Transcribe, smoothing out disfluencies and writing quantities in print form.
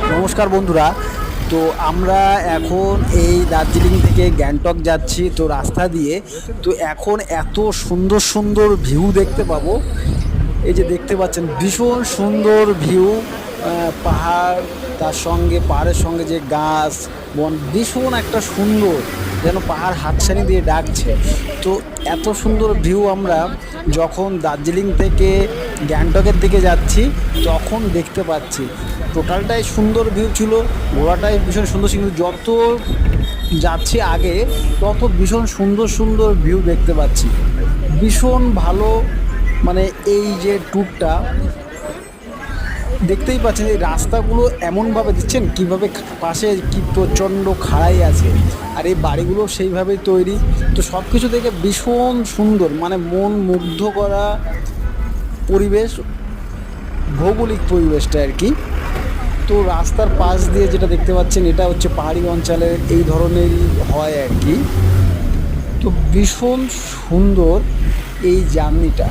নমস্কার বন্ধুরা। তো আমরা এখন এই দার্জিলিং থেকে গ্যাংটক যাচ্ছি তো রাস্তা দিয়ে। তো এখন এত সুন্দর সুন্দর ভিউ দেখতে পাবো। এই যে দেখতে পাচ্ছেন ভীষণ সুন্দর ভিউ, পাহাড়, তার সঙ্গে পাহাড়ের সঙ্গে যে গাছ বন, ভীষণ একটা সুন্দর, যেন পাহাড় হাতছানি দিয়ে ডাকছে। তো এত সুন্দর ভিউ আমরা যখন দার্জিলিং থেকে গ্যাংটকের দিকে যাচ্ছি তখন দেখতে পাচ্ছি। টোটালটাই সুন্দর ভিউ ছিল, ঘোরাটাই ভীষণ সুন্দর ছিল। যত যাচ্ছি আগে তত ভীষণ সুন্দর সুন্দর ভিউ দেখতে পাচ্ছি, ভীষণ ভালো। মানে এই যে ট্যুরটা দেখতেই পাচ্ছেন, এই রাস্তাগুলো এমনভাবে দিচ্ছেন কীভাবে, পাশে কি প্রচণ্ড খাড়াই আছে, আর এই বাড়িগুলো সেইভাবেই তৈরি। তো সব কিছু দেখে ভীষণ সুন্দর, মানে মন মুগ্ধ করা পরিবেশ, ভৌগোলিক পরিবেশটা আর কি। তো রাস্তার পাশ দিয়ে যেটা দেখতে পাচ্ছেন এটা হচ্ছে পাহাড়ি অঞ্চলে এই ধরনেরই হয় আর কি। তো ভীষণ সুন্দর এই জার্নিটা।